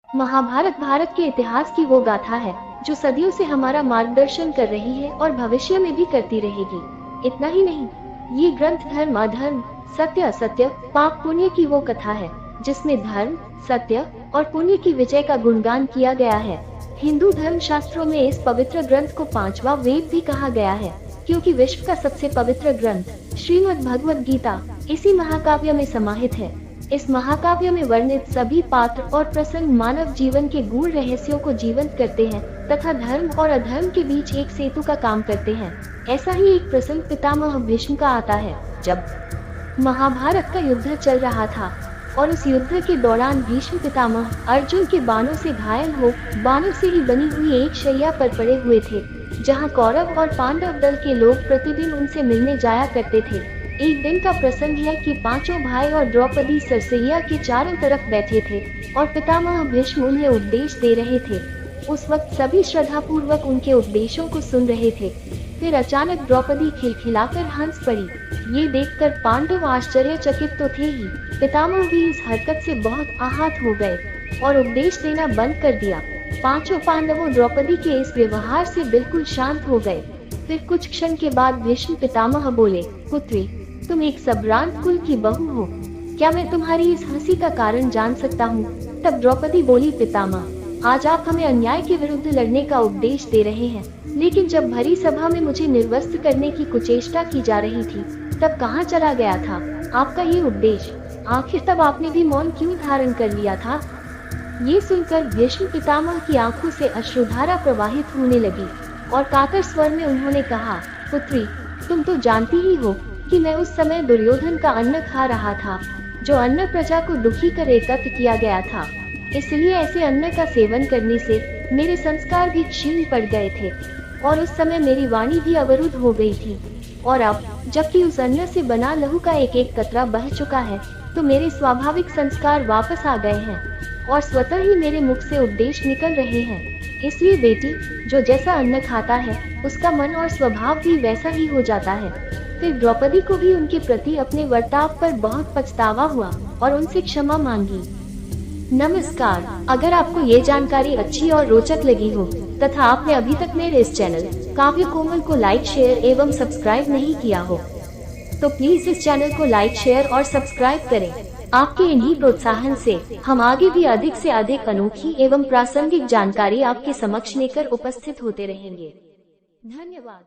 महाभारत भारत के इतिहास की वो गाथा है जो सदियों से हमारा मार्गदर्शन कर रही है और भविष्य में भी करती रहेगी। इतना ही नहीं, ये ग्रंथ धर्म अधर्म, सत्य असत्य, पाप पुण्य की वो कथा है जिसमें धर्म, सत्य और पुण्य की विजय का गुणगान किया गया है। हिंदू धर्म शास्त्रों में इस पवित्र ग्रंथ को पांचवा वेद भी कहा गया है, क्योंकि विश्व का सबसे पवित्र ग्रंथ श्रीमद् भगवद गीता इसी महाकाव्य में समाहित है। इस महाकाव्य में वर्णित सभी पात्र और प्रसंग मानव जीवन के गूढ़ रहस्यों को जीवंत करते हैं तथा धर्म और अधर्म के बीच एक सेतु का काम करते हैं। ऐसा ही एक प्रसंग पितामह भीष्म का आता है, जब महाभारत का युद्ध चल रहा था और उस युद्ध के दौरान भीष्म पितामह अर्जुन के बाणों से घायल हो बाणों से ही बनी हुई एक शैया पर पड़े हुए थे, जहां कौरव और पांडव दल के लोग प्रतिदिन उनसे मिलने जाया करते थे। एक दिन का प्रसंग है कि पांचों भाई और द्रौपदी सरसैया के चारों तरफ बैठे थे और पितामह भीष्म उन्हें उपदेश दे रहे थे। उस वक्त सभी श्रद्धा पूर्वक उनके उपदेशों को सुन रहे थे। फिर अचानक द्रौपदी खिलखिलाकर हंस पड़ी। ये देखकर पांडव आश्चर्यचकित तो थे ही, पितामह भी इस हरकत से बहुत आहत हो गए और उपदेश देना बंद कर दिया। पांचों पांडवों द्रौपदी के इस व्यवहार से बिल्कुल शांत हो गए। फिर कुछ क्षण के बाद भीष्म पितामह बोले, पुत्री, तुम एक सम्भ्रांत कुल की बहू हो, क्या मैं तुम्हारी इस हंसी का कारण जान सकता हूँ? तब द्रौपदी बोली, पितामह, आज आप हमें अन्याय के विरुद्ध लड़ने का उपदेश दे रहे हैं, लेकिन जब भरी सभा में मुझे निर्वस्त्र करने की कुचेष्टा की जा रही थी तब कहाँ चला गया था आपका ये उपदेश? आखिर तब आपने भी मौन क्यों धारण कर लिया था? ये सुनकर भीष्म पितामह की आंखों से अश्रुधारा प्रवाहित होने लगी और कातर स्वर में उन्होंने कहा, पुत्री, तुम तो जानती ही हो कि मैं उस समय दुर्योधन का अन्न खा रहा था, जो अन्न प्रजा को दुखी कर एकत्र किया गया था। इसलिए ऐसे अन्न का सेवन करने से मेरे संस्कार भी क्षीण पड़ गए थे और उस समय मेरी वाणी भी अवरुद्ध हो गई थी। और अब जबकि उस अन्न से बना लहू का एक एक कतरा बह चुका है, तो मेरे स्वाभाविक संस्कार वापस आ गए हैं और स्वतः ही मेरे मुख से उपदेश निकल रहे हैं। इसलिए बेटी, जो जैसा अन्न खाता है उसका मन और स्वभाव भी वैसा ही हो जाता है। फिर द्रौपदी को भी उनके प्रति अपने वर्ताव पर बहुत पछतावा हुआ और उनसे क्षमा मांगी। नमस्कार, अगर आपको ये जानकारी अच्छी और रोचक लगी हो तथा आपने अभी तक मेरे इस चैनल काव्य कोमल को लाइक, शेयर एवं सब्सक्राइब नहीं किया हो, तो प्लीज इस चैनल को लाइक, शेयर और सब्सक्राइब करें। आपके इन्हीं प्रोत्साहन से हम आगे भी अधिक से अधिक अनोखी एवं प्रासंगिक जानकारी आपके समक्ष लेकर उपस्थित होते रहेंगे। धन्यवाद।